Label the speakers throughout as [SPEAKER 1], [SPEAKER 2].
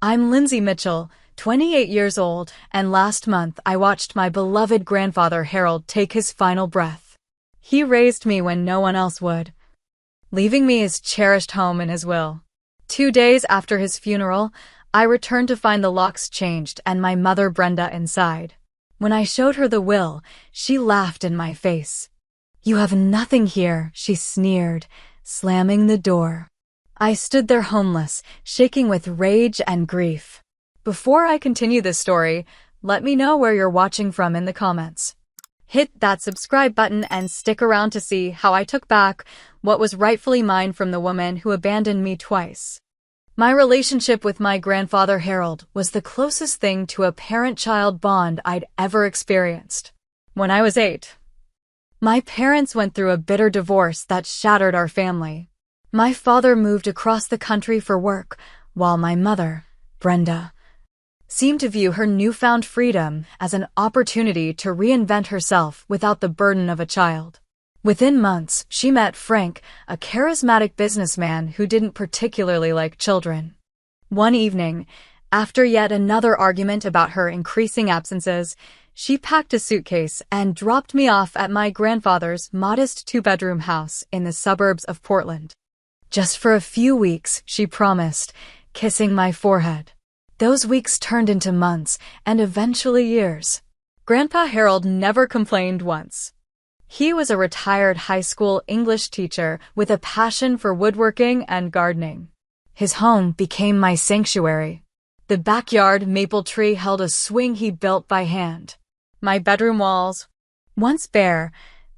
[SPEAKER 1] I'm Lindsay Mitchell, 28 years old, and last month I watched my beloved grandfather Harold take his final breath. He raised me when no one else would, leaving me his cherished home in his will. 2 days after his funeral, I returned to find the locks changed and my mother Brenda inside. When I showed her the will, she laughed in my face. "You have nothing here," she sneered, slamming the door. I stood there homeless, shaking with rage and grief. Before I continue this story, let me know where you're watching from in the comments. Hit that subscribe button and stick around to see how I took back what was rightfully mine from the woman who abandoned me twice. My relationship with my grandfather Harold was the closest thing to a parent-child bond I'd ever experienced. When I was 8, my parents went through a bitter divorce that shattered our family. My father moved across the country for work, while my mother, Brenda, seemed to view her newfound freedom as an opportunity to reinvent herself without the burden of a child. Within months, she met Frank, a charismatic businessman who didn't particularly like children. One evening, after yet another argument about her increasing absences, she packed a suitcase and dropped me off at my grandfather's modest two-bedroom house in the suburbs of Portland. Just for a few weeks, she promised, kissing my forehead. Those weeks turned into months and eventually years. Grandpa Harold never complained once. He was a retired high school English teacher with a passion for woodworking and gardening. His home became my sanctuary. The backyard maple tree held a swing he built by hand. My bedroom walls, once bare,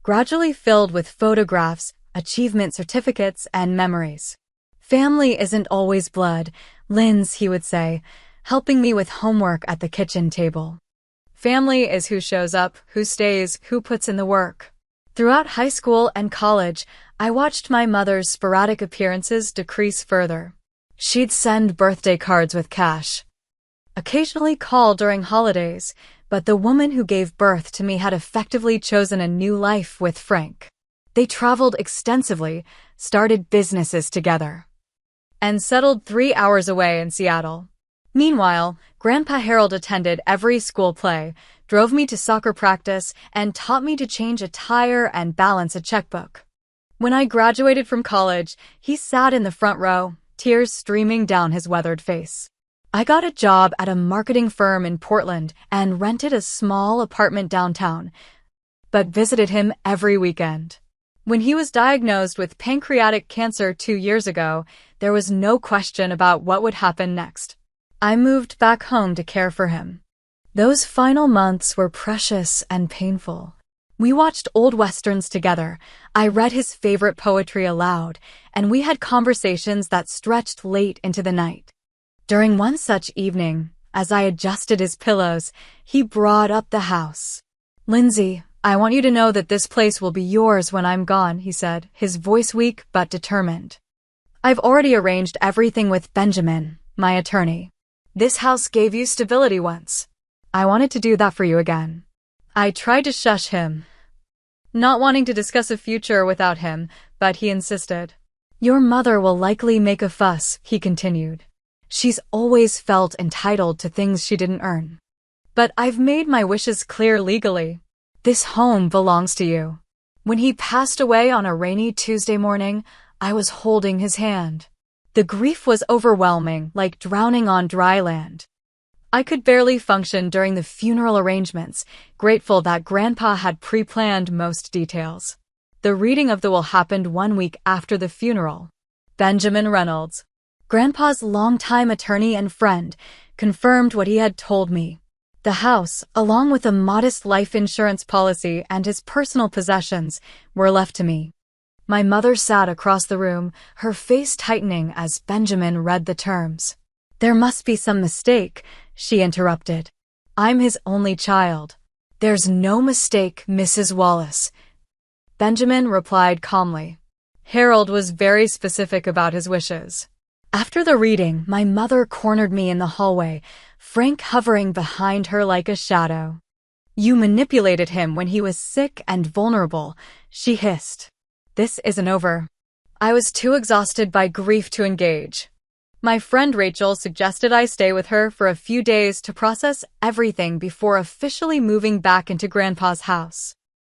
[SPEAKER 1] gradually filled with photographs, achievement certificates, and memories. "Family isn't always blood, Linz," he would say, helping me with homework at the kitchen table. "Family is who shows up, who stays, who puts in the work." Throughout high school and college, I watched my mother's sporadic appearances decrease further. She'd send birthday cards with cash, occasionally call during holidays, but the woman who gave birth to me had effectively chosen a new life with Frank. They traveled extensively, started businesses together, and settled 3 hours away in Seattle. Meanwhile, Grandpa Harold attended every school play, drove me to soccer practice, and taught me to change a tire and balance a checkbook. When I graduated from college, he sat in the front row, tears streaming down his weathered face. I got a job at a marketing firm in Portland and rented a small apartment downtown, but visited him every weekend. When he was diagnosed with pancreatic cancer 2 years ago, there was no question about what would happen next. I moved back home to care for him. Those final months were precious and painful. We watched old westerns together, I read his favorite poetry aloud, and we had conversations that stretched late into the night. During one such evening, as I adjusted his pillows, he brought up the house. "Lindsay, I want you to know that this place will be yours when I'm gone," he said, his voice weak but determined. "I've already arranged everything with Benjamin, my attorney. This house gave you stability once. I wanted to do that for you again." I tried to shush him, not wanting to discuss a future without him, but he insisted. "Your mother will likely make a fuss," he continued. "She's always felt entitled to things she didn't earn. But I've made my wishes clear legally. This home belongs to you." When he passed away on a rainy Tuesday morning, I was holding his hand. The grief was overwhelming, like drowning on dry land. I could barely function during the funeral arrangements, grateful that Grandpa had pre-planned most details. The reading of the will happened 1 week after the funeral. Benjamin Reynolds, Grandpa's longtime attorney and friend, confirmed what he had told me. The house, along with a modest life insurance policy and his personal possessions, were left to me. My mother sat across the room, her face tightening as Benjamin read the terms. "There must be some mistake," she interrupted. "I'm his only child." "There's no mistake, Mrs. Wallace," Benjamin replied calmly. Harold was very specific about his wishes. After the reading, my mother cornered me in the hallway, Frank hovering behind her like a shadow. "You manipulated him when he was sick and vulnerable," she hissed. "This isn't over." I was too exhausted by grief to engage. My friend Rachel suggested I stay with her for a few days to process everything before officially moving back into Grandpa's house.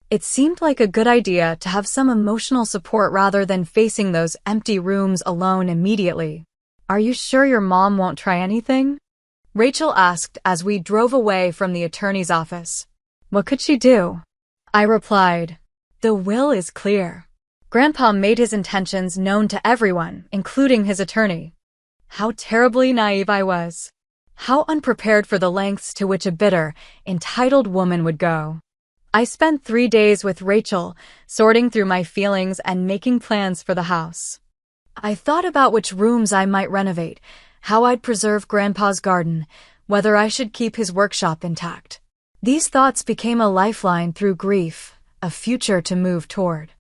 [SPEAKER 1] It seemed like a good idea to have some emotional support rather than facing those empty rooms alone immediately. "Are you sure your mom won't try anything?" Rachel asked as we drove away from the attorney's office. "What could she do?" I replied, "The will is clear. Grandpa made his intentions known to everyone, including his attorney." How terribly naive I was. How unprepared for the lengths to which a bitter, entitled woman would go. I spent 3 days with Rachel, sorting through my feelings and making plans for the house. I thought about which rooms I might renovate, how I'd preserve Grandpa's garden, whether I should keep his workshop intact. These thoughts became a lifeline through grief, a future to move toward.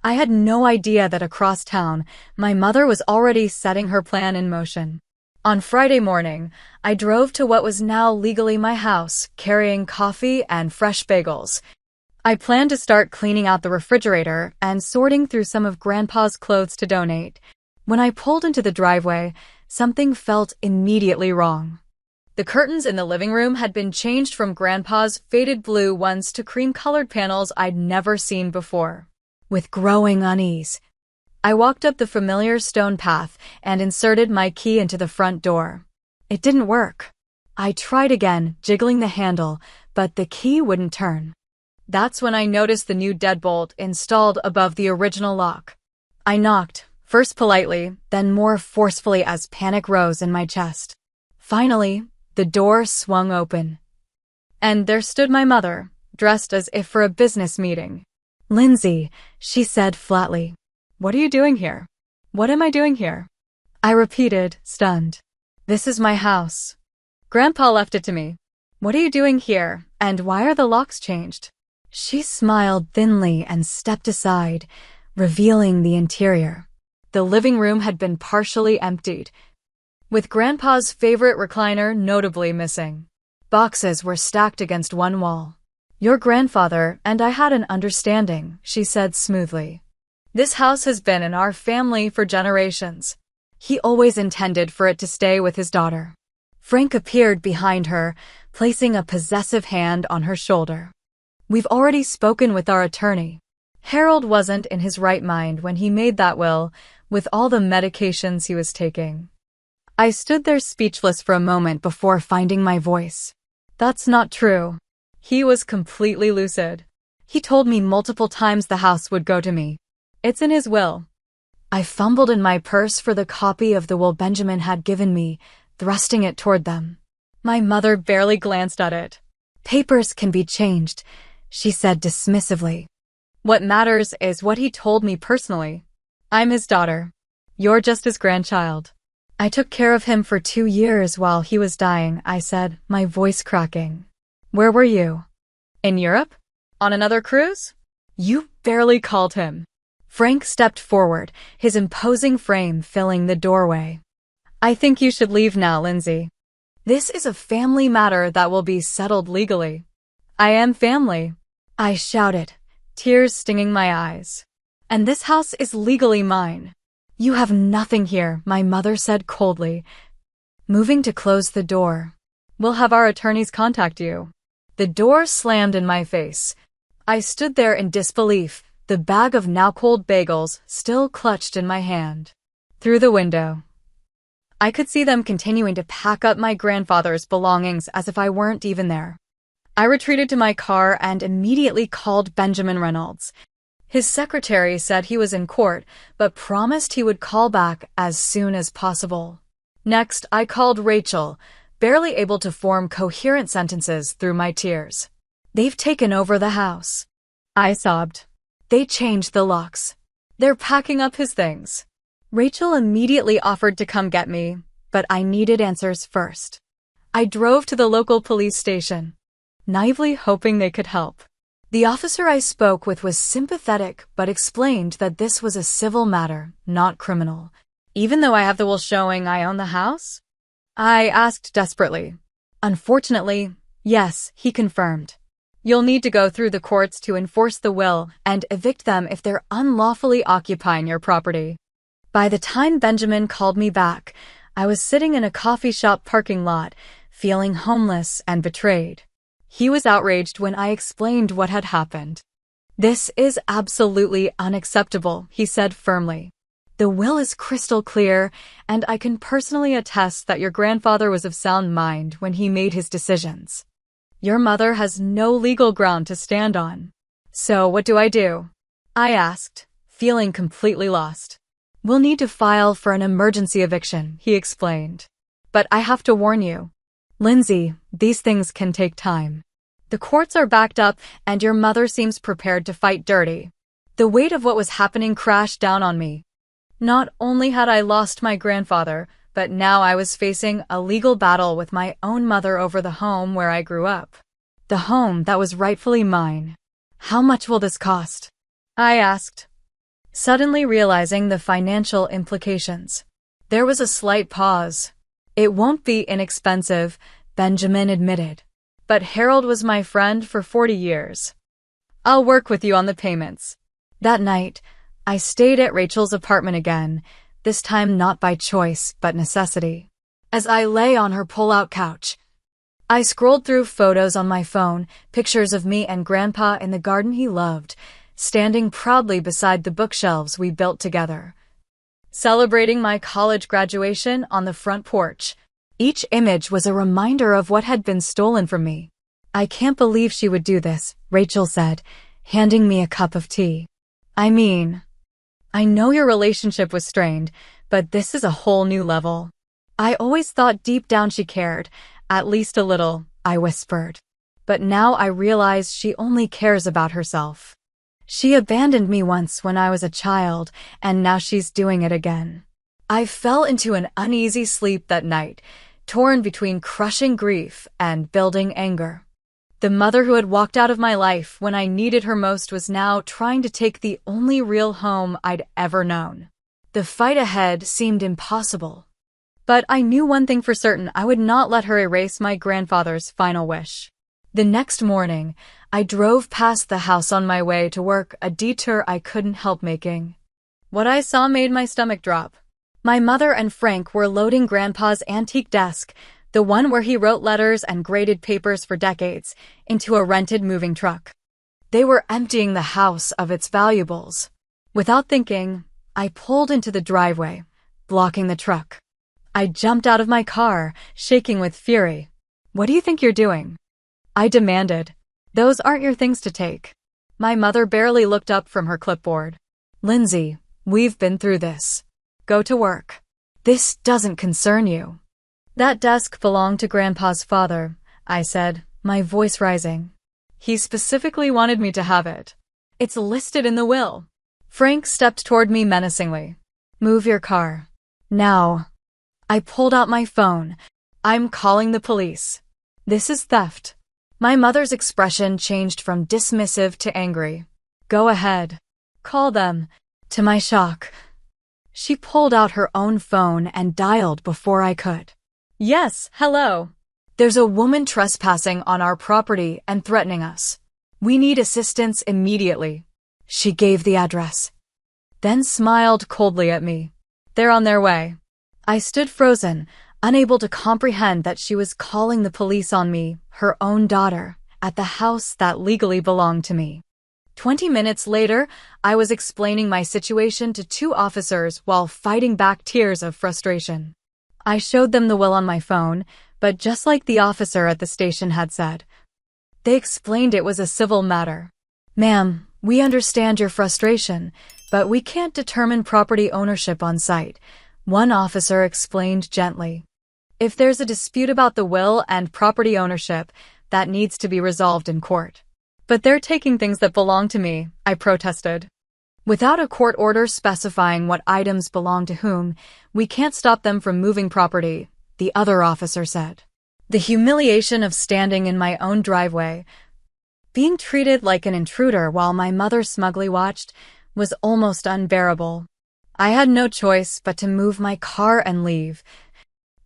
[SPEAKER 1] I had no idea that across town, my mother was already setting her plan in motion. On Friday morning, I drove to what was now legally my house, carrying coffee and fresh bagels. I planned to start cleaning out the refrigerator and sorting through some of Grandpa's clothes to donate. When I pulled into the driveway, something felt immediately wrong. The curtains in the living room had been changed from Grandpa's faded blue ones to cream-colored panels I'd never seen before. With growing unease, I walked up the familiar stone path and inserted my key into the front door. It didn't work. I tried again, jiggling the handle, but the key wouldn't turn. That's when I noticed the new deadbolt installed above the original lock. I knocked, first politely, then more forcefully as panic rose in my chest. Finally, the door swung open. And there stood my mother, dressed as if for a business meeting. "Lindsay," she said flatly. "What are you doing here?" "What am I doing here?" I repeated, stunned. "This is my house. Grandpa left it to me. What are you doing here, and why are the locks changed?" She smiled thinly and stepped aside, revealing the interior. The living room had been partially emptied, with Grandpa's favorite recliner notably missing. Boxes were stacked against one wall. "Your grandfather and I had an understanding," she said smoothly. "This house has been in our family for generations. He always intended for it to stay with his daughter." Frank appeared behind her, placing a possessive hand on her shoulder. "We've already spoken with our attorney. Harold wasn't in his right mind when he made that will, with all the medications he was taking." I stood there speechless for a moment before finding my voice. "That's not true." He was completely lucid. "He told me multiple times the house would go to me. It's in his will." I fumbled in my purse for the copy of the will Benjamin had given me, thrusting it toward them. My mother barely glanced at it. "Papers can be changed," she said dismissively. "What matters is what he told me personally. I'm his daughter. You're just his grandchild." "I took care of him for 2 years while he was dying," I said, my voice cracking. "Where were you?" "In Europe? On another cruise?" "You barely called him." Frank stepped forward, his imposing frame filling the doorway. "I think you should leave now, Lindsay. This is a family matter that will be settled legally." "I am family," I shouted, tears stinging my eyes. "And this house is legally mine." "You have nothing here," my mother said coldly, moving to close the door. "We'll have our attorneys contact you." The door slammed in my face. I stood there in disbelief, the bag of now-cold bagels still clutched in my hand. Through the window, I could see them continuing to pack up my grandfather's belongings as if I weren't even there. I retreated to my car and immediately called Benjamin Reynolds. His secretary said he was in court, but promised he would call back as soon as possible. Next, I called Rachel, barely able to form coherent sentences through my tears. "They've taken over the house," I sobbed. "They changed the locks. They're packing up his things." Rachel immediately offered to come get me, but I needed answers first. I drove to the local police station, naively hoping they could help. The officer I spoke with was sympathetic but explained that this was a civil matter, not criminal. "Even though I have the will showing I own the house?" I asked desperately. "Unfortunately, yes," he confirmed. "You'll need to go through the courts to enforce the will and evict them if they're unlawfully occupying your property." By the time Benjamin called me back, I was sitting in a coffee shop parking lot, feeling homeless and betrayed. He was outraged when I explained what had happened. "This is absolutely unacceptable," he said firmly. "The will is crystal clear, and I can personally attest that your grandfather was of sound mind when he made his decisions. Your mother has no legal ground to stand on." "So what do I do?" I asked, feeling completely lost. "We'll need to file for an emergency eviction," he explained. "But I have to warn you, Lindsay, these things can take time. The courts are backed up, and your mother seems prepared to fight dirty." The weight of what was happening crashed down on me. Not only had I lost my grandfather, but now I was facing a legal battle with my own mother over the home where I grew up. The home that was rightfully mine. "How much will this cost?" I asked, suddenly realizing the financial implications. There was a slight pause. "It won't be inexpensive," Benjamin admitted. "But Harold was my friend for 40 years. I'll work with you on the payments." That night, I stayed at Rachel's apartment again, this time not by choice but necessity. As I lay on her pull-out couch, I scrolled through photos on my phone, pictures of me and Grandpa in the garden he loved, standing proudly beside the bookshelves we built together, celebrating my college graduation on the front porch. Each image was a reminder of what had been stolen from me. "I can't believe she would do this," Rachel said, handing me a cup of tea. I know your relationship was strained, but this is a whole new level." "I always thought deep down she cared, at least a little," I whispered. "But now I realize she only cares about herself. She abandoned me once when I was a child, and now she's doing it again." I fell into an uneasy sleep that night, torn between crushing grief and building anger. The mother who had walked out of my life when I needed her most was now trying to take the only real home I'd ever known. The fight ahead seemed impossible. But I knew one thing for certain: I would not let her erase my grandfather's final wish. The next morning, I drove past the house on my way to work, a detour I couldn't help making. What I saw made my stomach drop. My mother and Frank were loading Grandpa's antique desk, the one where he wrote letters and graded papers for decades, into a rented moving truck. They were emptying the house of its valuables. Without thinking, I pulled into the driveway, blocking the truck. I jumped out of my car, shaking with fury. "What do you think you're doing?" I demanded. "Those aren't your things to take." My mother barely looked up from her clipboard. "Lindsay, we've been through this. Go to work. This doesn't concern you." "That desk belonged to Grandpa's father," I said, my voice rising. "He specifically wanted me to have it. It's listed in the will." Frank stepped toward me menacingly. "Move your car. Now." I pulled out my phone. "I'm calling the police. This is theft." My mother's expression changed from dismissive to angry. "Go ahead. Call them." To my shock, she pulled out her own phone and dialed before I could. "Yes, hello. There's a woman trespassing on our property and threatening us. We need assistance immediately." She gave the address, then smiled coldly at me. "They're on their way." I stood frozen, unable to comprehend that she was calling the police on me, her own daughter, at the house that legally belonged to me. 20 minutes later, I was explaining my situation to 2 officers while fighting back tears of frustration. I showed them the will on my phone, but just like the officer at the station had said, they explained it was a civil matter. "Ma'am, we understand your frustration, but we can't determine property ownership on site," one officer explained gently. "If there's a dispute about the will and property ownership, that needs to be resolved in court." "But they're taking things that belong to me," I protested. "Without a court order specifying what items belong to whom, we can't stop them from moving property," the other officer said. The humiliation of standing in my own driveway, being treated like an intruder while my mother smugly watched, was almost unbearable. I had no choice but to move my car and leave,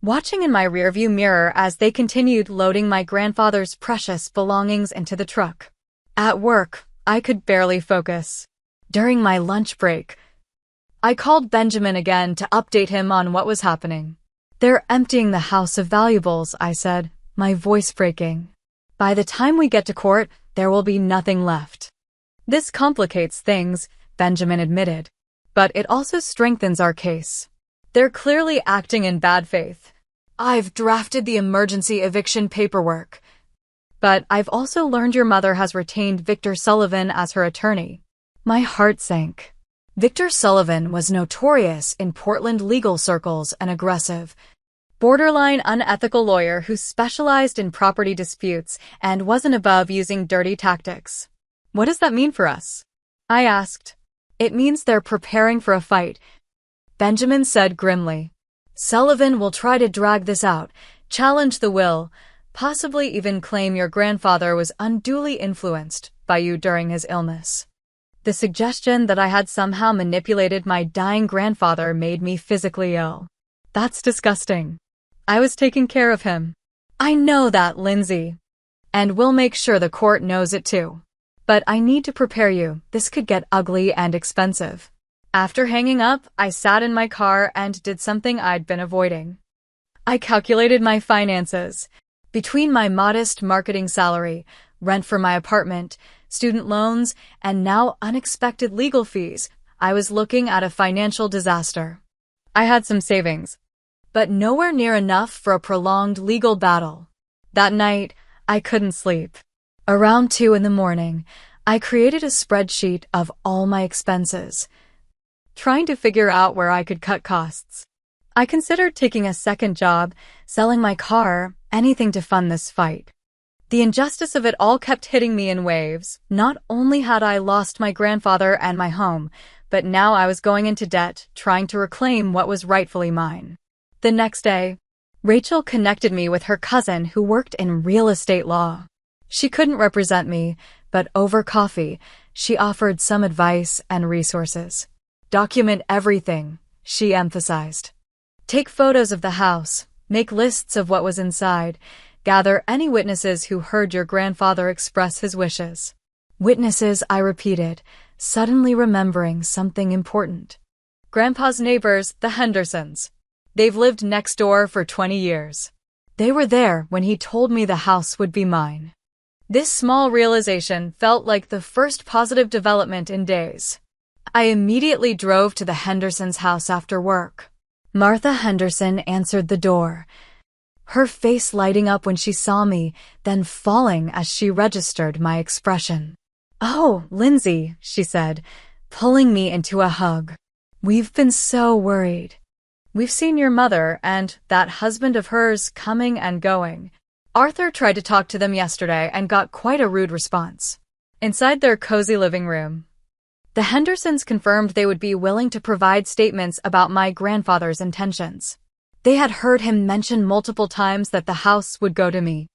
[SPEAKER 1] watching in my rearview mirror as they continued loading my grandfather's precious belongings into the truck. At work, I could barely focus. During my lunch break, I called Benjamin again to update him on what was happening. They're emptying the house of valuables, I said, my voice breaking. By the time we get to court, there will be nothing left. This complicates things, Benjamin admitted. But it also strengthens our case. They're clearly acting in bad faith. I've drafted the emergency eviction paperwork. But I've also learned your mother has retained Victor Sullivan as her attorney. My heart sank. Victor Sullivan was notorious in Portland legal circles, an aggressive, borderline unethical lawyer who specialized in property disputes and wasn't above using dirty tactics. What does that mean for us? I asked. It means they're preparing for a fight, Benjamin said grimly. Sullivan will try to drag this out, challenge the will, possibly even claim your grandfather was unduly influenced by you during his illness. The suggestion that I had somehow manipulated my dying grandfather made me physically ill. That's disgusting. I was taking care of him. I know that, Lindsay. And we'll make sure the court knows it too. But I need to prepare you. This could get ugly and expensive. After hanging up, I sat in my car and did something I'd been avoiding. I calculated my finances. Between my modest marketing salary, rent for my apartment, student loans, and now unexpected legal fees, I was looking at a financial disaster. I had some savings, but nowhere near enough for a prolonged legal battle. That night, I couldn't sleep. Around 2 a.m, I created a spreadsheet of all my expenses, trying to figure out where I could cut costs. I considered taking a second job, selling my car, anything to fund this fight. The injustice of it all kept hitting me in waves. Not only had I lost my grandfather and my home, but now I was going into debt, trying to reclaim what was rightfully mine. The next day, Rachel connected me with her cousin who worked in real estate law. She couldn't represent me, but over coffee, she offered some advice and resources. Document everything, she emphasized. Take photos of the house, make lists of what was inside, gather any witnesses who heard your grandfather express his wishes. Witnesses, I repeated, suddenly remembering something important. Grandpa's neighbors, the Hendersons. They've lived next door for 20 years. They were there when he told me the house would be mine. This small realization felt like the first positive development in days. I immediately drove to the Hendersons' house after work. Martha Henderson answered the door, her face lighting up when she saw me, then falling as she registered my expression. Oh, Lindsay, she said, pulling me into a hug. We've been so worried. We've seen your mother and that husband of hers coming and going. Arthur tried to talk to them yesterday and got quite a rude response. Inside their cozy living room, the Hendersons confirmed they would be willing to provide statements about my grandfather's intentions. They had heard him mention multiple times that the house would go to me.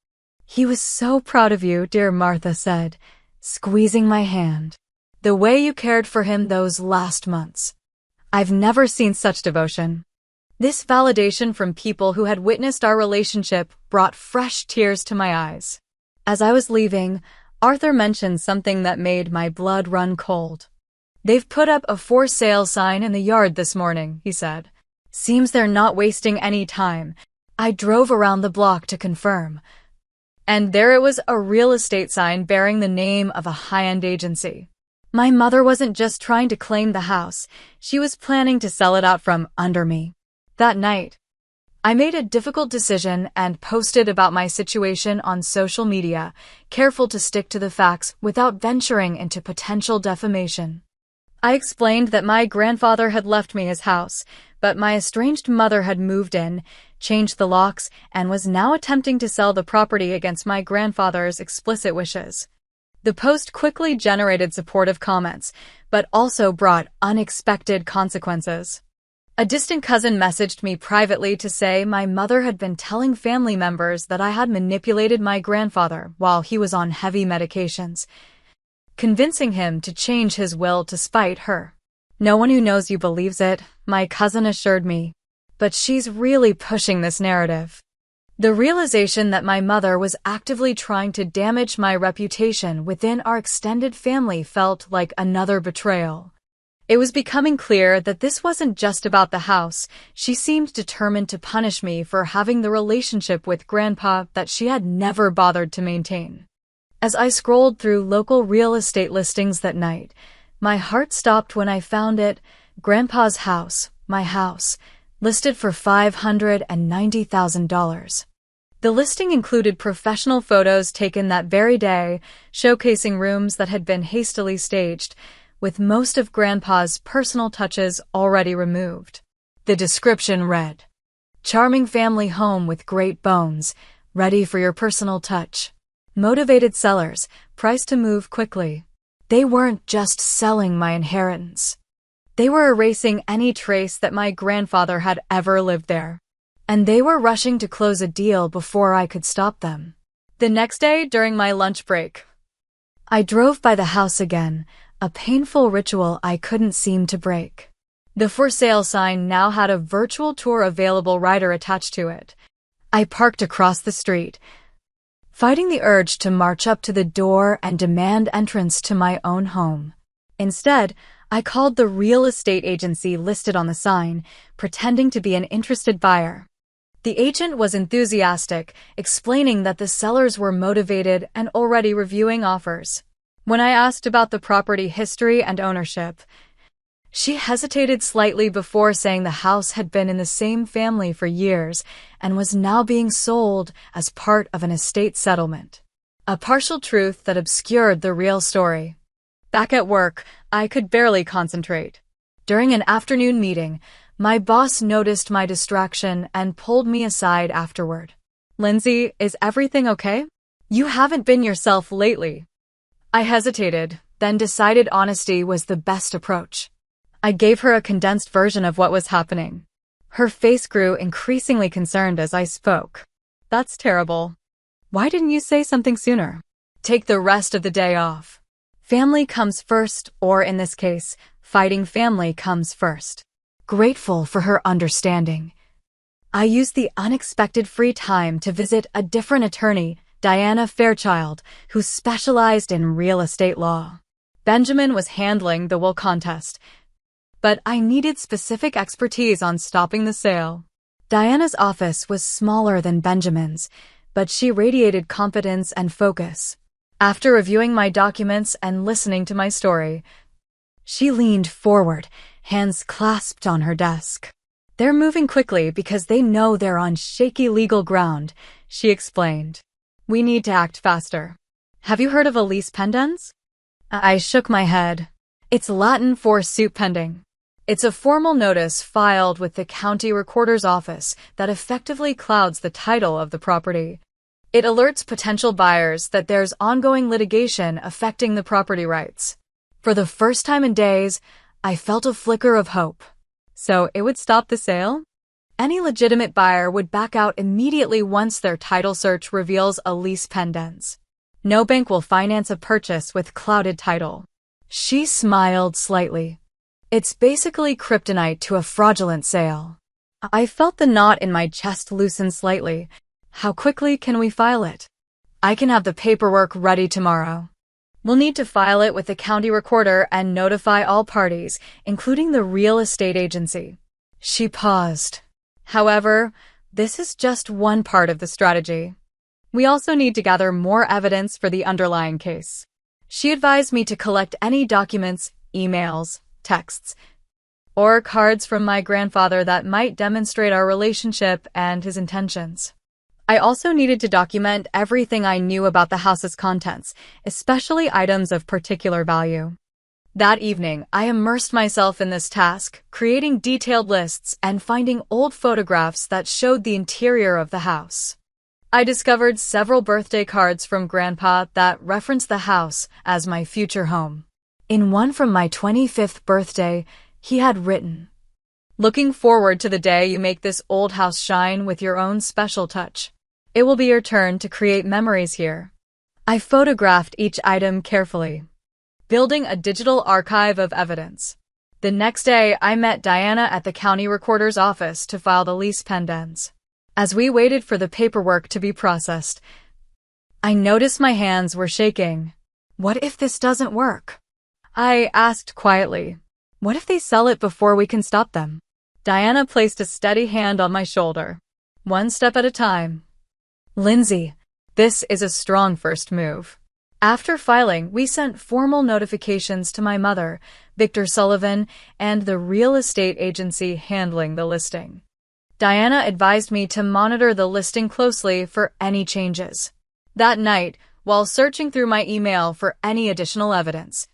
[SPEAKER 1] He was so proud of you, dear Martha said, squeezing my hand. The way you cared for him those last months. I've never seen such devotion. This validation from people who had witnessed our relationship brought fresh tears to my eyes. As I was leaving, Arthur mentioned something that made my blood run cold. They've put up a for sale sign in the yard this morning, he said. Seems they're not wasting any time. I drove around the block to confirm. And there it was, a real estate sign bearing the name of a high-end agency. My mother wasn't just trying to claim the house, she was planning to sell it out from under me. That night, I made a difficult decision and posted about my situation on social media, careful to stick to the facts without venturing into potential defamation. I explained that my grandfather had left me his house, but my estranged mother had moved in, changed the locks, and was now attempting to sell the property against my grandfather's explicit wishes. The post quickly generated supportive comments, but also brought unexpected consequences. A distant cousin messaged me privately to say my mother had been telling family members that I had manipulated my grandfather while he was on heavy medications, convincing him to change his will to spite her. No one who knows you believes it, my cousin assured me. But she's really pushing this narrative. The realization that my mother was actively trying to damage my reputation within our extended family felt like another betrayal. It was becoming clear that this wasn't just about the house. She seemed determined to punish me for having the relationship with Grandpa that she had never bothered to maintain. As I scrolled through local real estate listings that night, my heart stopped when I found it, Grandpa's house, my house, listed for $590,000. The listing included professional photos taken that very day, showcasing rooms that had been hastily staged, with most of Grandpa's personal touches already removed. The description read, "Charming family home with great bones, ready for your personal touch. Motivated sellers, priced to move quickly." They weren't just selling my inheritance. They were erasing any trace that my grandfather had ever lived there. And they were rushing to close a deal before I could stop them. The next day, during my lunch break, I drove by the house again, a painful ritual I couldn't seem to break. The for sale sign now had a virtual tour available rider attached to it. I parked across the street, fighting the urge to march up to the door and demand entrance to my own home. Instead, I called the real estate agency listed on the sign, pretending to be an interested buyer. The agent was enthusiastic, explaining that the sellers were motivated and already reviewing offers. When I asked about the property history and ownership, she hesitated slightly before saying the house had been in the same family for years and was now being sold as part of an estate settlement. A partial truth that obscured the real story. Back at work, I could barely concentrate. During an afternoon meeting, my boss noticed my distraction and pulled me aside afterward. "Lindsay, is everything okay? You haven't been yourself lately." I hesitated, then decided honesty was the best approach. I gave her a condensed version of what was happening. Her face grew increasingly concerned as I spoke. "That's terrible. Why didn't you say something sooner? Take the rest of the day off. Family comes first, or in this case, fighting family comes first." Grateful for her understanding, I used the unexpected free time to visit a different attorney, Diana Fairchild, who specialized in real estate law. Benjamin was handling the will contest, but I needed specific expertise on stopping the sale. Diana's office was smaller than Benjamin's, but she radiated competence and focus. After reviewing my documents and listening to my story, she leaned forward, hands clasped on her desk. "They're moving quickly because they know they're on shaky legal ground," she explained. "We need to act faster. Have you heard of a lease pendens?" I shook my head. It's Latin for suit pending. It's a formal notice filed with the county recorder's office that effectively clouds the title of the property. It alerts potential buyers that there's ongoing litigation affecting the property rights. For the first time in days, I felt a flicker of hope. So it would stop the sale? Any legitimate buyer would back out immediately once their title search reveals a lease pendens. No bank will finance a purchase with clouded title. She smiled slightly. It's basically kryptonite to a fraudulent sale. I felt the knot in my chest loosen slightly. How quickly can we file it? I can have the paperwork ready tomorrow. We'll need to file it with the county recorder and notify all parties, including the real estate agency. She paused. However, this is just one part of the strategy. We also need to gather more evidence for the underlying case. She advised me to collect any documents, emails, texts, or cards from my grandfather that might demonstrate our relationship and his intentions. I also needed to document everything I knew about the house's contents, especially items of particular value. That evening, I immersed myself in this task, creating detailed lists and finding old photographs that showed the interior of the house. I discovered several birthday cards from Grandpa that referenced the house as my future home. In one from my 25th birthday, he had written, "Looking forward to the day you make this old house shine with your own special touch. It will be your turn to create memories here." I photographed each item carefully, building a digital archive of evidence. The next day, I met Diana at the county recorder's office to file the lease pendens. As we waited for the paperwork to be processed, I noticed my hands were shaking. "What if this doesn't work?" I asked quietly. What if they sell it before we can stop them? Diana placed a steady hand on my shoulder. One step at a time. Lindsay, this is a strong first move. After filing, we sent formal notifications to my mother, Victor Sullivan, and the real estate agency handling the listing. Diana advised me to monitor the listing closely for any changes. That night, while searching through my email for any additional evidence,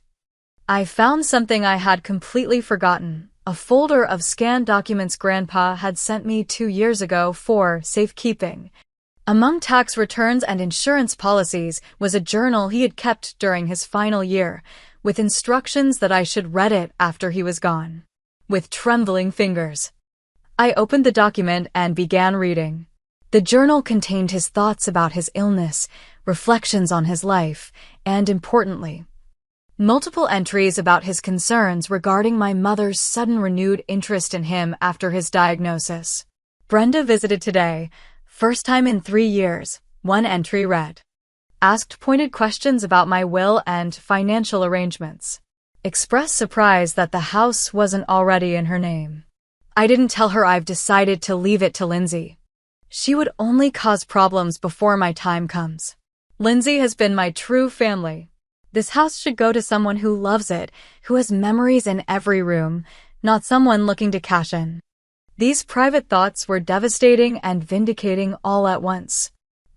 [SPEAKER 1] I found something I had completely forgotten, a folder of scanned documents Grandpa had sent me 2 years ago for safekeeping. Among tax returns and insurance policies was a journal he had kept during his final year, with instructions that I should read it after he was gone. With trembling fingers, I opened the document and began reading. The journal contained his thoughts about his illness, reflections on his life, and, importantly, multiple entries about his concerns regarding my mother's sudden renewed interest in him after his diagnosis. Brenda visited today. First time in 3 years, one entry read. Asked pointed questions about my will and financial arrangements. Expressed surprise that the house wasn't already in her name. I didn't tell her I've decided to leave it to Lindsay. She would only cause problems before my time comes. Lindsay has been my true family. This house should go to someone who loves it, who has memories in every room, not someone looking to cash in. These private thoughts were devastating and vindicating all at once.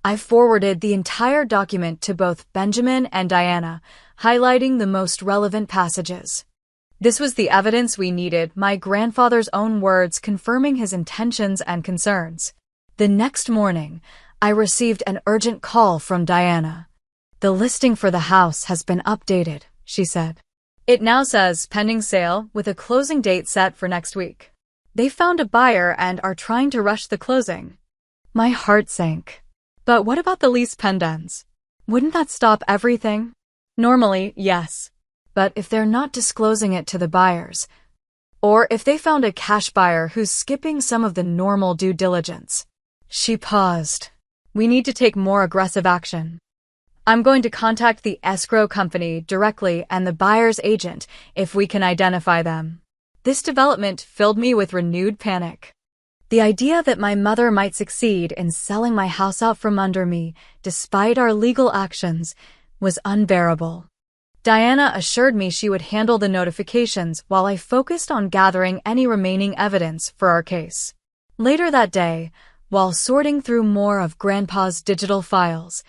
[SPEAKER 1] I forwarded the entire document to both Benjamin and Diana, highlighting the most relevant passages. This was the evidence we needed, my grandfather's own words confirming his intentions and concerns. The next morning, I received an urgent call from Diana. The listing for the house has been updated, she said. It now says pending sale with a closing date set for next week. They found a buyer and are trying to rush the closing. My heart sank. But what about the lease pendants? Wouldn't that stop everything? Normally, yes. But if they're not disclosing it to the buyers, or if they found a cash buyer who's skipping some of the normal due diligence. She paused. We need to take more aggressive action. I'm going to contact the escrow company directly and the buyer's agent if we can identify them. This development filled me with renewed panic. The idea that my mother might succeed in selling my house out from under me, despite our legal actions, was unbearable. Diana assured me she would handle the notifications while I focused on gathering any remaining evidence for our case. Later that day, while sorting through more of Grandpa's digital files,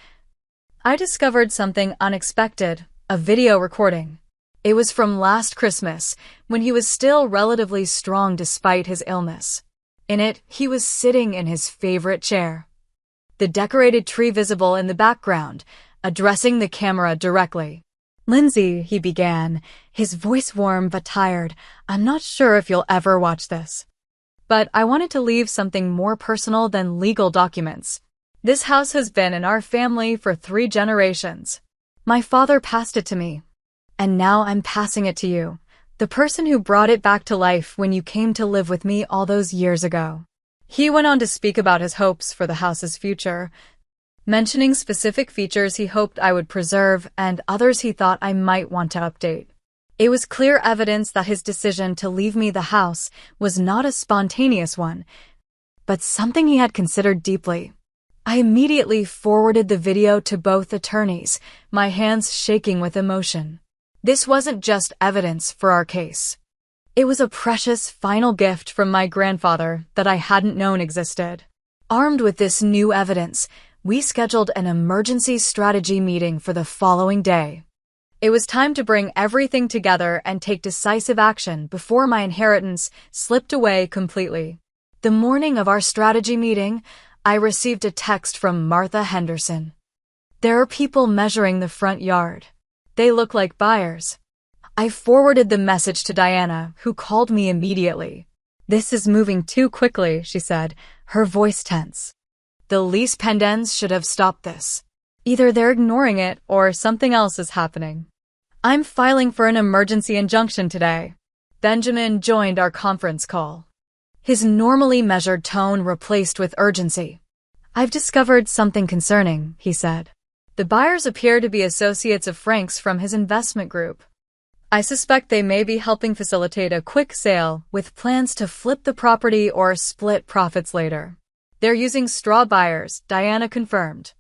[SPEAKER 1] I discovered something unexpected, a video recording. It was from last Christmas, when he was still relatively strong despite his illness. In it, he was sitting in his favorite chair. The decorated tree visible in the background, addressing the camera directly. Lindsay, he began, his voice warm but tired. I'm not sure if you'll ever watch this. But I wanted to leave something more personal than legal documents. This house has been in our family for 3 generations. My father passed it to me. And now I'm passing it to you, the person who brought it back to life when you came to live with me all those years ago. He went on to speak about his hopes for the house's future, mentioning specific features he hoped I would preserve and others he thought I might want to update. It was clear evidence that his decision to leave me the house was not a spontaneous one, but something he had considered deeply. I immediately forwarded the video to both attorneys, my hands shaking with emotion. This wasn't just evidence for our case. It was a precious final gift from my grandfather that I hadn't known existed. Armed with this new evidence, we scheduled an emergency strategy meeting for the following day. It was time to bring everything together and take decisive action before my inheritance slipped away completely. The morning of our strategy meeting, I received a text from Martha Henderson. There are people measuring the front yard. They look like buyers. I forwarded the message to Diana, who called me immediately. This is moving too quickly, she said, her voice tense. The lease pendants should have stopped this. Either they're ignoring it or something else is happening. I'm filing for an emergency injunction today. Benjamin joined our conference call. His normally measured tone replaced with urgency. I've discovered something concerning, he said. The buyers appear to be associates of Frank's from his investment group. I suspect they may be helping facilitate a quick sale with plans to flip the property or split profits later. They're using straw buyers, Diana confirmed.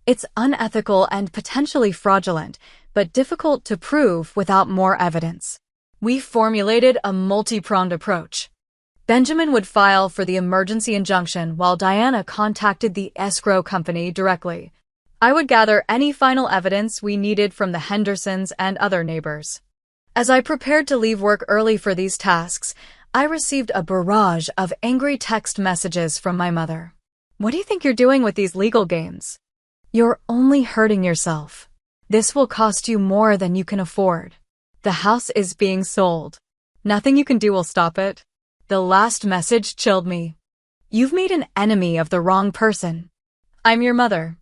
[SPEAKER 1] It's unethical and potentially fraudulent, but difficult to prove without more evidence. We formulated a multi-pronged approach. Benjamin would file for the emergency injunction while Diana contacted the escrow company directly. I would gather any final evidence we needed from the Hendersons and other neighbors. As I prepared to leave work early for these tasks, I received a barrage of angry text messages from my mother. "What do you think you're doing with these legal games? You're only hurting yourself. This will cost you more than you can afford. The house is being sold. Nothing you can do will stop it." The last message chilled me. "You've made an enemy of the wrong person. I'm your mother.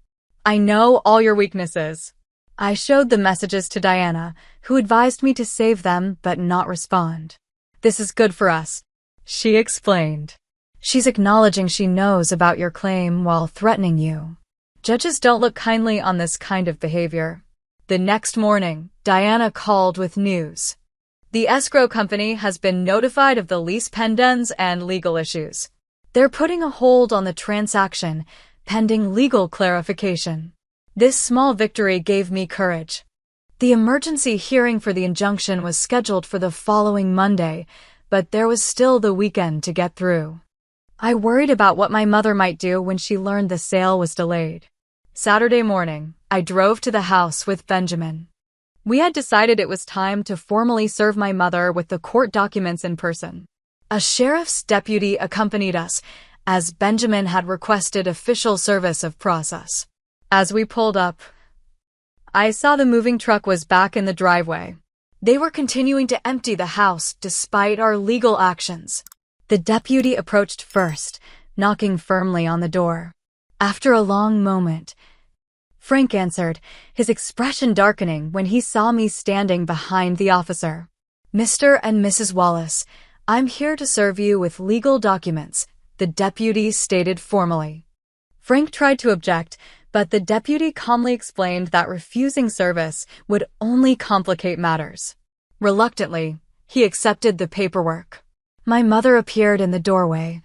[SPEAKER 1] I know all your weaknesses." I showed the messages to Diana, who advised me to save them but not respond. "This is good for us," she explained. "She's acknowledging she knows about your claim while threatening you. Judges don't look kindly on this kind of behavior." The next morning, Diana called with news. The escrow company has been notified of the lease pendants and legal issues. They're putting a hold on the transaction, pending legal clarification. This small victory gave me courage. The emergency hearing for the injunction was scheduled for the following Monday, but there was still the weekend to get through. I worried about what my mother might do when she learned the sale was delayed. Saturday morning, I drove to the house with Benjamin. We had decided it was time to formally serve my mother with the court documents in person. A sheriff's deputy accompanied us, as Benjamin had requested official service of process. As we pulled up, I saw the moving truck was back in the driveway. They were continuing to empty the house despite our legal actions. The deputy approached first, knocking firmly on the door. After a long moment, Frank answered, his expression darkening when he saw me standing behind the officer. "Mr. and Mrs. Wallace, I'm here to serve you with legal documents," the deputy stated formally. Frank tried to object, but the deputy calmly explained that refusing service would only complicate matters. Reluctantly, he accepted the paperwork. My mother appeared in the doorway,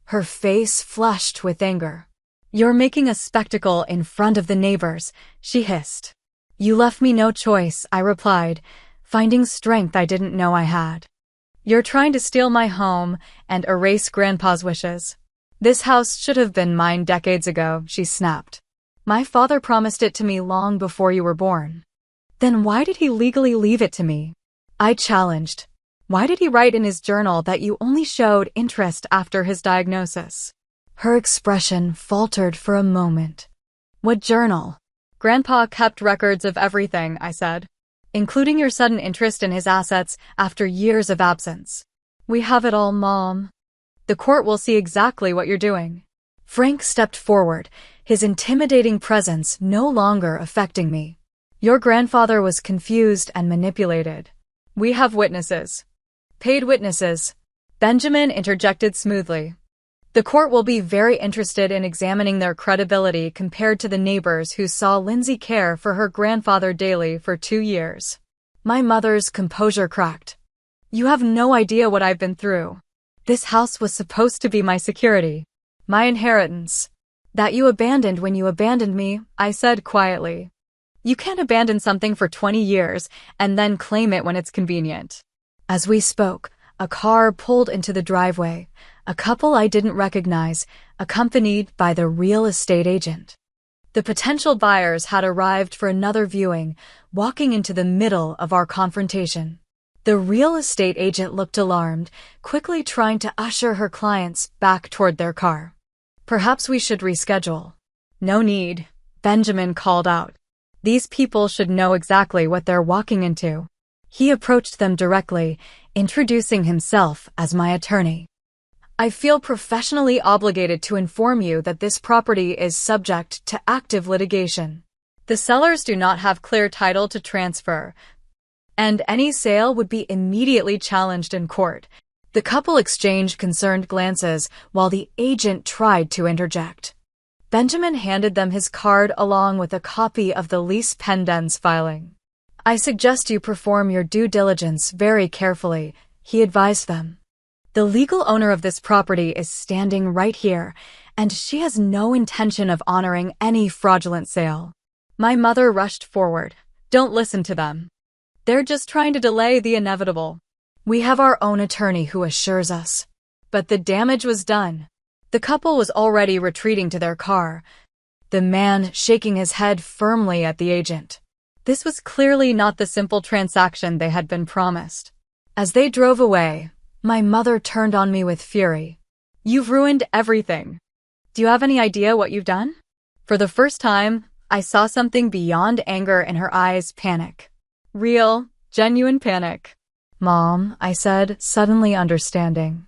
[SPEAKER 1] her face flushed with anger. "You're making a spectacle in front of the neighbors," she hissed. "You left me no choice," I replied, finding strength I didn't know I had. "You're trying to steal my home and erase Grandpa's wishes. This house should have been mine decades ago," she snapped. "My father promised it to me long before you were born." "Then why did he legally leave it to me?" I challenged. "Why did he write in his journal that you only showed interest after his diagnosis?" Her expression faltered for a moment. "What journal?" "Grandpa kept records of everything," I said, "including your sudden interest in his assets after years of absence." "We have it all, Mom. The court will see exactly what you're doing." Frank stepped forward, his intimidating presence no longer affecting me. "Your grandfather was confused and manipulated. We have witnesses." "Paid witnesses," Benjamin interjected smoothly. "The court will be very interested in examining their credibility compared to the neighbors who saw Lindsay care for her grandfather daily for 2 years. My mother's composure cracked. "You have no idea what I've been through. This house was supposed to be my security, my inheritance. That you abandoned when you abandoned me," I said quietly. "You can't abandon something for 20 years and then claim it when it's convenient." As we spoke, a car pulled into the driveway, a couple I didn't recognize, accompanied by the real estate agent. The potential buyers had arrived for another viewing, walking into the middle of our confrontation. The real estate agent looked alarmed, quickly trying to usher her clients back toward their car. "Perhaps we should reschedule." "No need," Benjamin called out. "These people should know exactly what they're walking into." He approached them directly, introducing himself as my attorney. "I feel professionally obligated to inform you that this property is subject to active litigation. The sellers do not have clear title to transfer, and any sale would be immediately challenged in court." The couple exchanged concerned glances while the agent tried to interject. Benjamin handed them his card along with a copy of the lease pendants filing. I suggest you perform your due diligence very carefully, he advised them. The legal owner of this property is standing right here, and she has no intention of honoring any fraudulent sale. My mother rushed forward. Don't listen to them. They're just trying to delay the inevitable. We have our own attorney who assures us. But the damage was done. The couple was already retreating to their car, the man shaking his head firmly at the agent. This was clearly not the simple transaction they had been promised. As they drove away, my mother turned on me with fury. You've ruined everything. Do you have any idea what you've done? For the first time, I saw something beyond anger in her eyes: panic. Real, genuine panic. Mom, I said, suddenly understanding.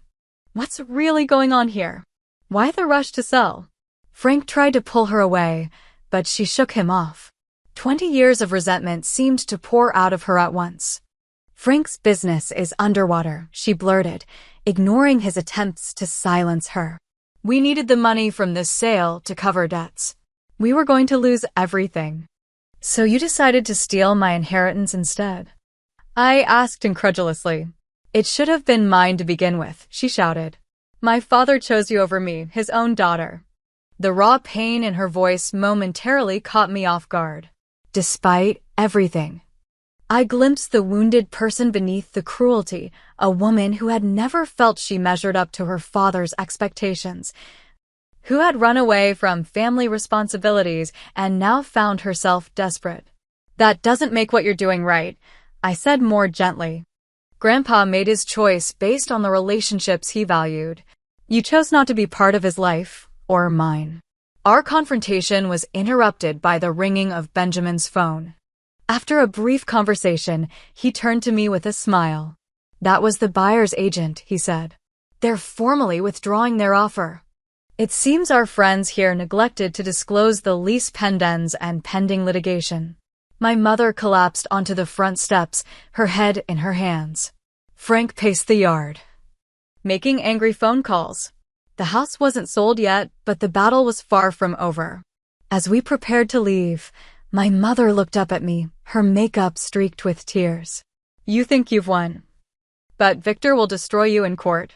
[SPEAKER 1] What's really going on here? Why the rush to sell? Frank tried to pull her away, but she shook him off. 20 years of resentment seemed to pour out of her at once. Frank's business is underwater, she blurted, ignoring his attempts to silence her. We needed the money from this sale to cover debts. We were going to lose everything. So you decided to steal my inheritance instead? I asked incredulously. It should have been mine to begin with, she shouted. My father chose you over me, his own daughter. The raw pain in her voice momentarily caught me off guard. Despite everything, I glimpsed the wounded person beneath the cruelty, a woman who had never felt she measured up to her father's expectations, who had run away from family responsibilities and now found herself desperate. That doesn't make what you're doing right, I said more gently. Grandpa made his choice based on the relationships he valued. You chose not to be part of his life, or mine. Our confrontation was interrupted by the ringing of Benjamin's phone. After a brief conversation, he turned to me with a smile. That was the buyer's agent, he said. They're formally withdrawing their offer. It seems our friends here neglected to disclose the lease pendens and pending litigation. My mother collapsed onto the front steps, her head in her hands. Frank paced the yard, making angry phone calls. The house wasn't sold yet, but the battle was far from over. As we prepared to leave, my mother looked up at me, her makeup streaked with tears. You think you've won. But Victor will destroy you in court.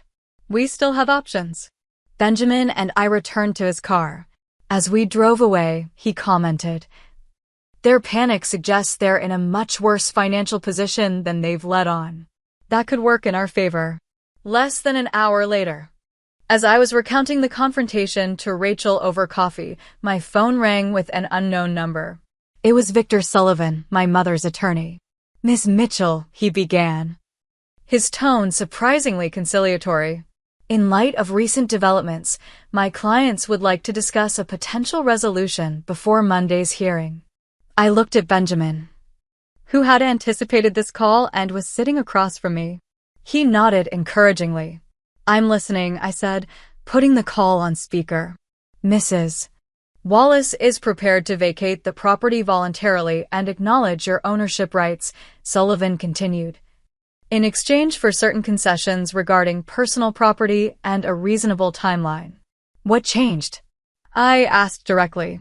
[SPEAKER 1] We still have options. Benjamin and I returned to his car. As we drove away, he commented, their panic suggests they're in a much worse financial position than they've let on. That could work in our favor. Less than an hour later, as I was recounting the confrontation to Rachel over coffee, my phone rang with an unknown number. It was Victor Sullivan, my mother's attorney. Miss Mitchell, he began, his tone surprisingly conciliatory. In light of recent developments, my clients would like to discuss a potential resolution before Monday's hearing. I looked at Benjamin, who had anticipated this call and was sitting across from me. He nodded encouragingly. I'm listening, I said, putting the call on speaker. Mrs. Wallace is prepared to vacate the property voluntarily and acknowledge your ownership rights, Sullivan continued, in exchange for certain concessions regarding personal property and a reasonable timeline. What changed? I asked directly.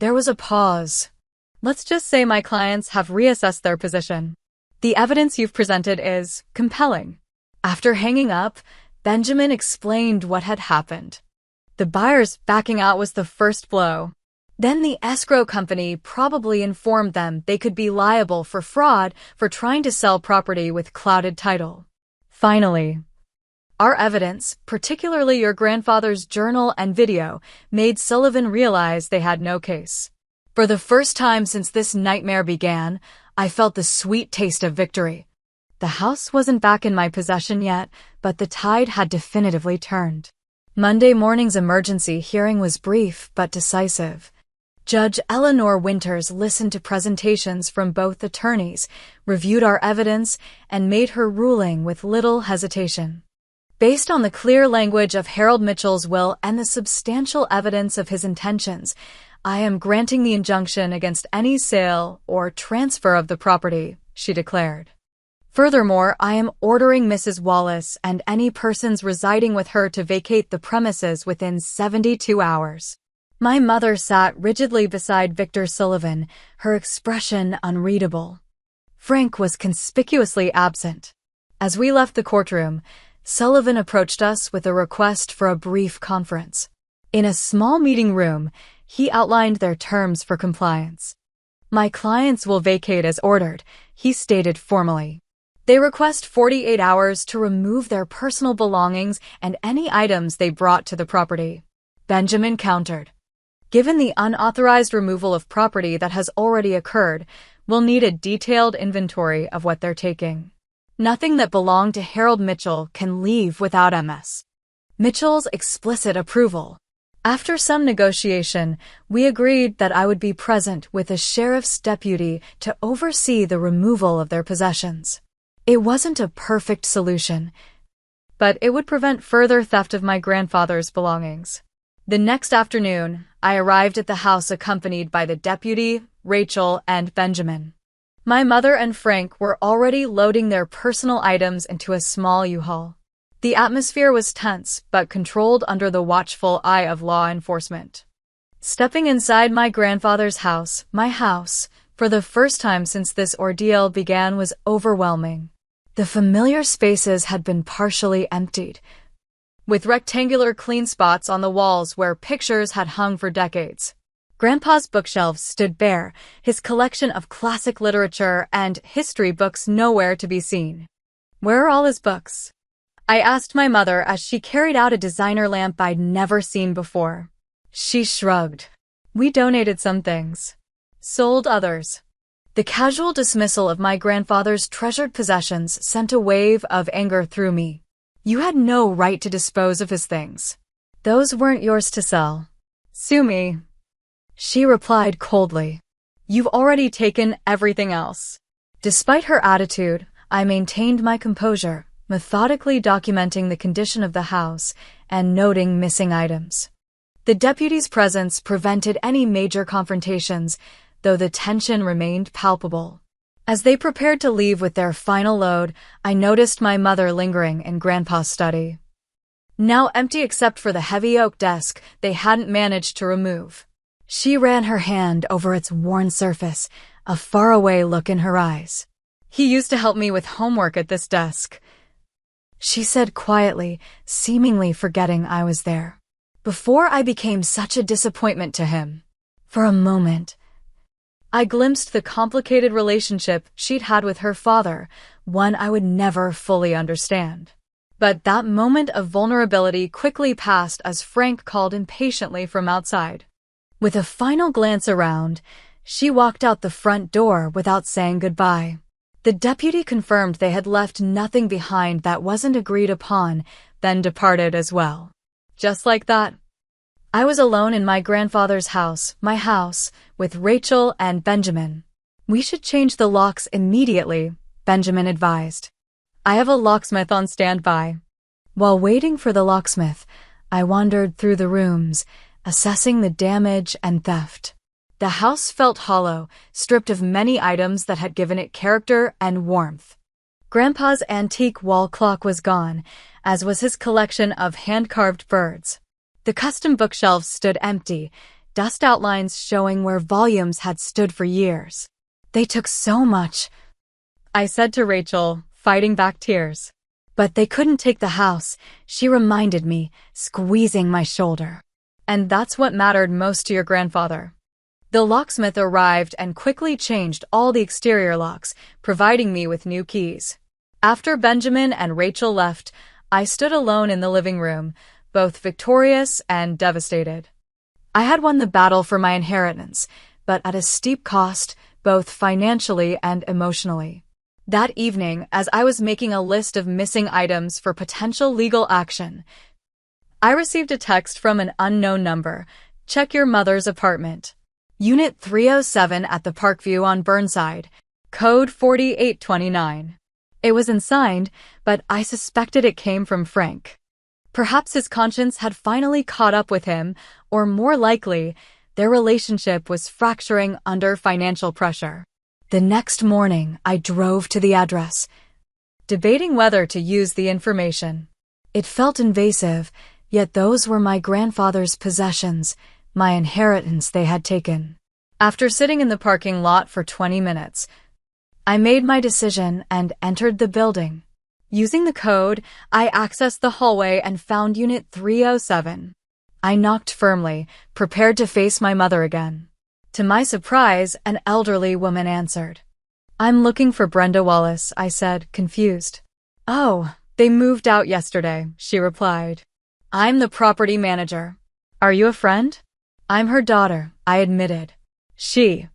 [SPEAKER 1] There was a pause. Let's just say my clients have reassessed their position. The evidence you've presented is compelling. After hanging up, Benjamin explained what had happened. The buyers backing out was the first blow. Then the escrow company probably informed them they could be liable for fraud for trying to sell property with clouded title. Finally, our evidence, particularly your grandfather's journal and video, made Sullivan realize they had no case. For the first time since this nightmare began, I felt the sweet taste of victory. The house wasn't back in my possession yet, but the tide had definitively turned. Monday morning's emergency hearing was brief but decisive. Judge Eleanor Winters listened to presentations from both attorneys, reviewed our evidence, and made her ruling with little hesitation. Based on the clear language of Harold Mitchell's will and the substantial evidence of his intentions, I am granting the injunction against any sale or transfer of the property, she declared. Furthermore, I am ordering Mrs. Wallace and any persons residing with her to vacate the premises within 72 hours. My mother sat rigidly beside Victor Sullivan, her expression unreadable. Frank was conspicuously absent. As we left the courtroom, Sullivan approached us with a request for a brief conference. In a small meeting room, he outlined their terms for compliance. My clients will vacate as ordered, he stated formally. They request 48 hours to remove their personal belongings and any items they brought to the property. Benjamin countered. Given the unauthorized removal of property that has already occurred, we'll need a detailed inventory of what they're taking. Nothing that belonged to Harold Mitchell can leave without MS. Mitchell's explicit approval. After some negotiation, we agreed that I would be present with a sheriff's deputy to oversee the removal of their possessions. It wasn't a perfect solution, but it would prevent further theft of my grandfather's belongings. The next afternoon, I arrived at the house accompanied by the deputy, Rachel, and Benjamin. My mother and Frank were already loading their personal items into a small U-Haul. The atmosphere was tense but controlled under the watchful eye of law enforcement. Stepping inside my grandfather's house, my house, for the first time since this ordeal began was overwhelming. The familiar spaces had been partially emptied, with rectangular clean spots on the walls where pictures had hung for decades. Grandpa's bookshelves stood bare, his collection of classic literature and history books nowhere to be seen. Where are all his books? I asked my mother as she carried out a designer lamp I'd never seen before. She shrugged. We donated some things. Sold others. The casual dismissal of my grandfather's treasured possessions sent a wave of anger through me. You had no right to dispose of his things. Those weren't yours to sell. Sue me. She replied coldly. You've already taken everything else. Despite her attitude, I maintained my composure, methodically documenting the condition of the house and noting missing items. The deputy's presence prevented any major confrontations, though the tension remained palpable. As they prepared to leave with their final load, I noticed my mother lingering in Grandpa's study. Now empty except for the heavy oak desk they hadn't managed to remove. She ran her hand over its worn surface, a faraway look in her eyes. He used to help me with homework at this desk, she said quietly, seemingly forgetting I was there. Before I became such a disappointment to him. For a moment, I glimpsed the complicated relationship she'd had with her father, one I would never fully understand. But that moment of vulnerability quickly passed as Frank called impatiently from outside. With a final glance around, she walked out the front door without saying goodbye. The deputy confirmed they had left nothing behind that wasn't agreed upon, then departed as well. Just like that, I was alone in my grandfather's house, my house, with Rachel and Benjamin. We should change the locks immediately, Benjamin advised. I have a locksmith on standby. While waiting for the locksmith, I wandered through the rooms, assessing the damage and theft. The house felt hollow, stripped of many items that had given it character and warmth. Grandpa's antique wall clock was gone, as was his collection of hand-carved birds. The custom bookshelves stood empty, dust outlines showing where volumes had stood for years. They took so much, I said to Rachel, fighting back tears. But they couldn't take the house, she reminded me, squeezing my shoulder. And that's what mattered most to your grandfather. The locksmith arrived and quickly changed all the exterior locks, providing me with new keys. After Benjamin and Rachel left, I stood alone in the living room, both victorious and devastated. I had won the battle for my inheritance, but at a steep cost, both financially and emotionally. That evening, as I was making a list of missing items for potential legal action, I received a text from an unknown number. Check your mother's apartment. Unit 307 at the Parkview on Burnside. Code 4829. It was unsigned, but I suspected it came from Frank. Perhaps his conscience had finally caught up with him, or more likely, their relationship was fracturing under financial pressure. The next morning, I drove to the address, debating whether to use the information. It felt invasive, yet those were my grandfather's possessions, my inheritance they had taken. After sitting in the parking lot for 20 minutes, I made my decision and entered the building. Using the code, I accessed the hallway and found Unit 307. I knocked firmly, prepared to face my mother again. To my surprise, an elderly woman answered. "I'm looking for Brenda Wallace," I said, confused. "Oh, they moved out yesterday," she replied. "I'm the property manager. Are you a friend?" "I'm her daughter," I admitted. She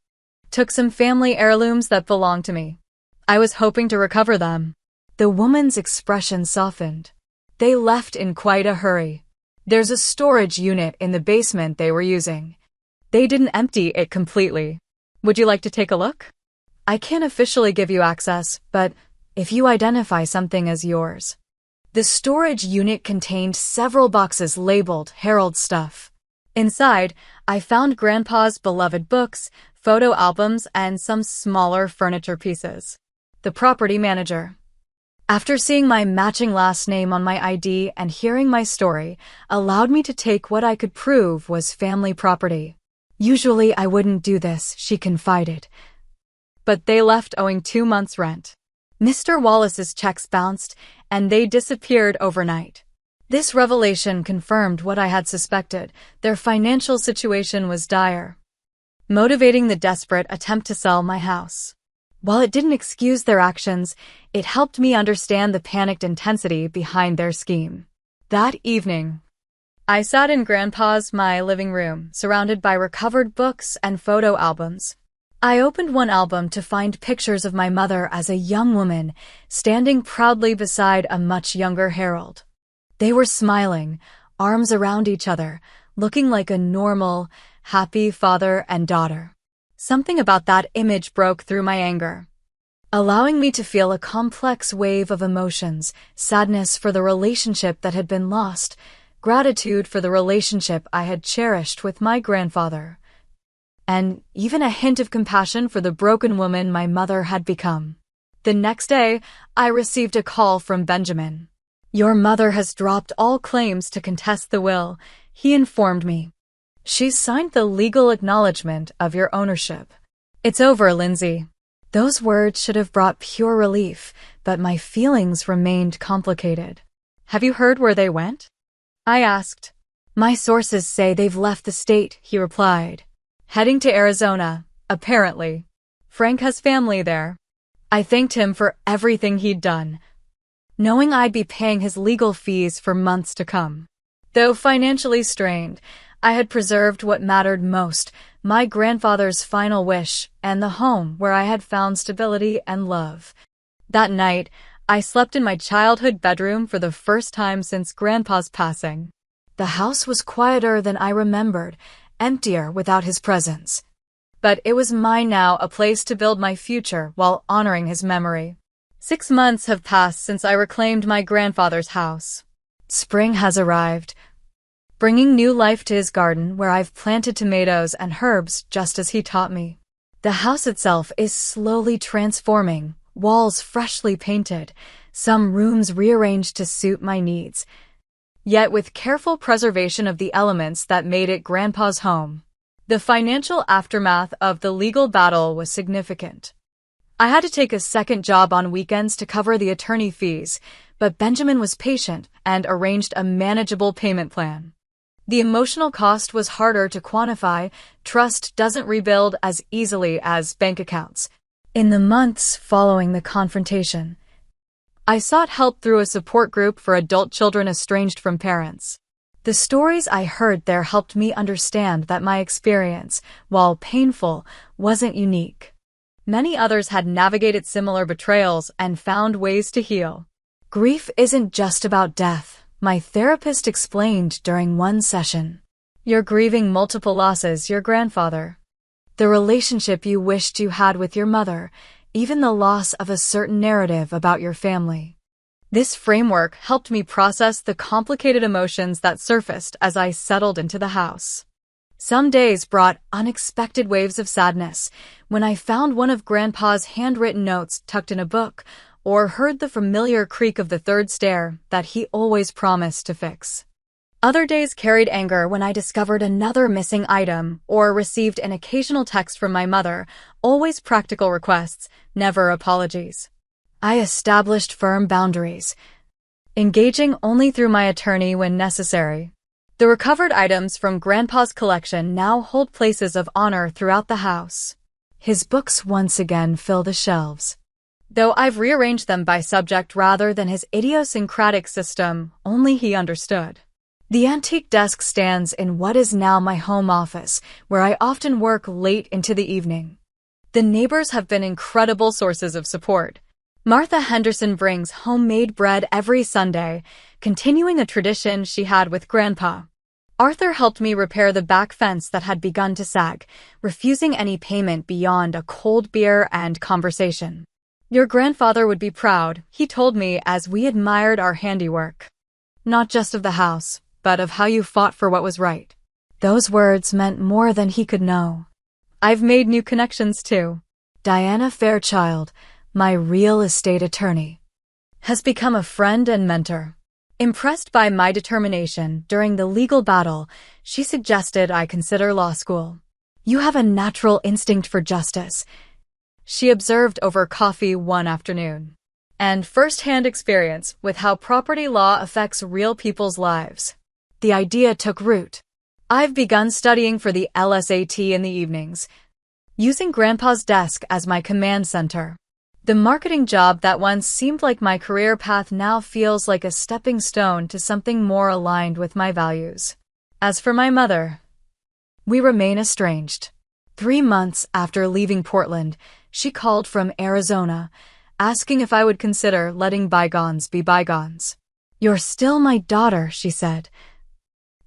[SPEAKER 1] took some family heirlooms that belonged to me. I was hoping to recover them. The woman's expression softened. "They left in quite a hurry. There's a storage unit in the basement they were using. They didn't empty it completely. Would you like to take a look? I can't officially give you access, but if you identify something as yours." The storage unit contained several boxes labeled Harold stuff. Inside, I found Grandpa's beloved books, photo albums, and some smaller furniture pieces. The property manager. After seeing my matching last name on my ID and hearing my story, allowed me to take what I could prove was family property. "Usually I wouldn't do this," she confided. But they left owing 2 months' rent. Mr. Wallace's checks bounced, and they disappeared overnight. This revelation confirmed what I had suspected. Their financial situation was dire, motivating the desperate attempt to sell my house. While it didn't excuse their actions, it helped me understand the panicked intensity behind their scheme. That evening, I sat in my living room, surrounded by recovered books and photo albums. I opened one album to find pictures of my mother as a young woman, standing proudly beside a much younger Harold. They were smiling, arms around each other, looking like a normal, happy father and daughter. Something about that image broke through my anger, allowing me to feel a complex wave of emotions: sadness for the relationship that had been lost, gratitude for the relationship I had cherished with my grandfather, and even a hint of compassion for the broken woman my mother had become. The next day, I received a call from Benjamin. "Your mother has dropped all claims to contest the will," he informed me. "She's signed the legal acknowledgement of your ownership. It's over, Lindsay." Those words should have brought pure relief, but my feelings remained complicated. "Have you heard where they went?" I asked. "My sources say they've left the state," he replied. "Heading to Arizona, apparently. Frank has family there." I thanked him for everything he'd done, knowing I'd be paying his legal fees for months to come. Though financially strained, I had preserved what mattered most: my grandfather's final wish and the home where I had found stability and love. That night, I slept in my childhood bedroom for the first time since Grandpa's passing. The house was quieter than I remembered, emptier without his presence. But it was mine now, a place to build my future while honoring his memory. 6 months have passed since I reclaimed my grandfather's house. Spring has arrived, bringing new life to his garden where I've planted tomatoes and herbs just as he taught me. The house itself is slowly transforming, walls freshly painted, some rooms rearranged to suit my needs, yet with careful preservation of the elements that made it Grandpa's home. The financial aftermath of the legal battle was significant. I had to take a second job on weekends to cover the attorney fees, but Benjamin was patient and arranged a manageable payment plan. The emotional cost was harder to quantify. Trust doesn't rebuild as easily as bank accounts. In the months following the confrontation, I sought help through a support group for adult children estranged from parents. The stories I heard there helped me understand that my experience, while painful, wasn't unique. Many others had navigated similar betrayals and found ways to heal. Grief isn't just about death, my therapist explained during one session. You're grieving multiple losses: your grandfather, the relationship you wished you had with your mother, even the loss of a certain narrative about your family. This framework helped me process the complicated emotions that surfaced as I settled into the house. Some days brought unexpected waves of sadness, when I found one of Grandpa's handwritten notes tucked in a book, or heard the familiar creak of the third stair that he always promised to fix. Other days carried anger when I discovered another missing item or received an occasional text from my mother, always practical requests, never apologies. I established firm boundaries, engaging only through my attorney when necessary. The recovered items from Grandpa's collection now hold places of honor throughout the house. His books once again fill the shelves, though I've rearranged them by subject rather than his idiosyncratic system only he understood. The antique desk stands in what is now my home office, where I often work late into the evening. The neighbors have been incredible sources of support. Martha Henderson brings homemade bread every Sunday, continuing a tradition she had with Grandpa. Arthur helped me repair the back fence that had begun to sag, refusing any payment beyond a cold beer and conversation. Your grandfather would be proud, he told me as we admired our handiwork. Not just of the house, but of how you fought for what was right. Those words meant more than he could know. I've made new connections too. Diana Fairchild, my real estate attorney, has become a friend and mentor. Impressed by my determination during the legal battle, she suggested I consider law school. You have a natural instinct for justice, she observed over coffee one afternoon, and first-hand experience with how property law affects real people's lives. The idea took root. I've begun studying for the LSAT in the evenings, using Grandpa's desk as my command center. The marketing job that once seemed like my career path now feels like a stepping stone to something more aligned with my values. As for my mother, we remain estranged. 3 months after leaving Portland, she called from Arizona, asking if I would consider letting bygones be bygones. You're still my daughter, she said,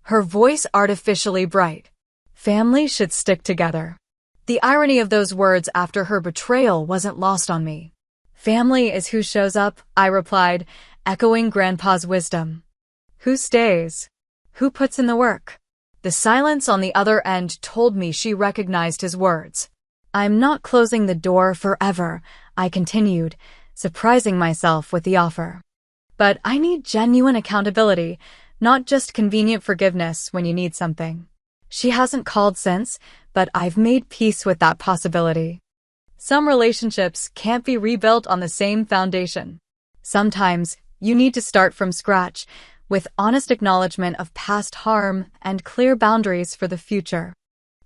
[SPEAKER 1] her voice artificially bright. Family should stick together. The irony of those words after her betrayal wasn't lost on me. Family is who shows up, I replied, echoing Grandpa's wisdom. Who stays? Who puts in the work? The silence on the other end told me she recognized his words. I'm not closing the door forever, I continued, surprising myself with the offer. But I need genuine accountability, not just convenient forgiveness when you need something. She hasn't called since, but I've made peace with that possibility. Some relationships can't be rebuilt on the same foundation. Sometimes you need to start from scratch, with honest acknowledgement of past harm and clear boundaries for the future.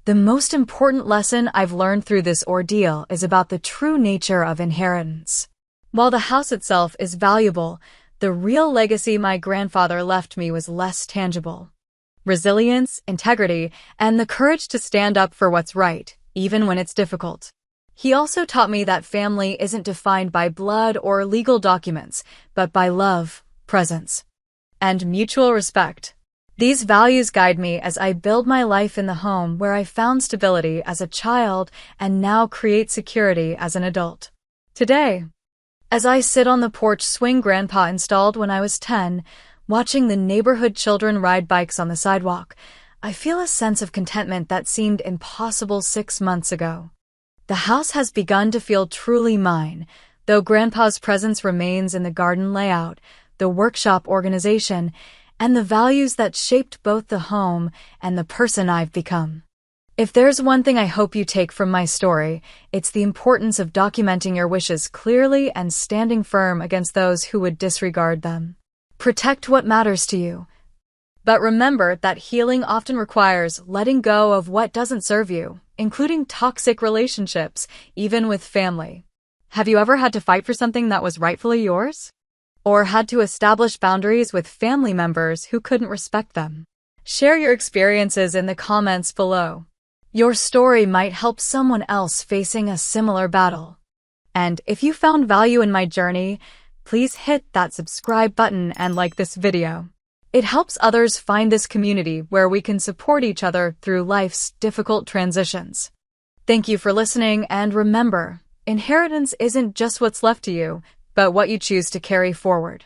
[SPEAKER 1] The most important lesson I've learned through this ordeal is about the true nature of inheritance. While the house itself is valuable, the real legacy my grandfather left me was less tangible. Resilience, integrity, and the courage to stand up for what's right, even when it's difficult. He also taught me that family isn't defined by blood or legal documents, but by love, presence, and mutual respect. These values guide me as I build my life in the home where I found stability as a child and now create security as an adult. Today, as I sit on the porch swing Grandpa installed when I was 10, watching the neighborhood children ride bikes on the sidewalk, I feel a sense of contentment that seemed impossible 6 months ago. The house has begun to feel truly mine, though Grandpa's presence remains in the garden layout, the workshop organization, and the values that shaped both the home and the person I've become. If there's one thing I hope you take from my story, it's the importance of documenting your wishes clearly and standing firm against those who would disregard them. Protect what matters to you. But remember that healing often requires letting go of what doesn't serve you, including toxic relationships, even with family. Have you ever had to fight for something that was rightfully yours? Or had to establish boundaries with family members who couldn't respect them? Share your experiences in the comments below. Your story might help someone else facing a similar battle. And if you found value in my journey, please hit that subscribe button and like this video. It helps others find this community where we can support each other through life's difficult transitions. Thank you for listening, and remember, inheritance isn't just what's left to you, but what you choose to carry forward.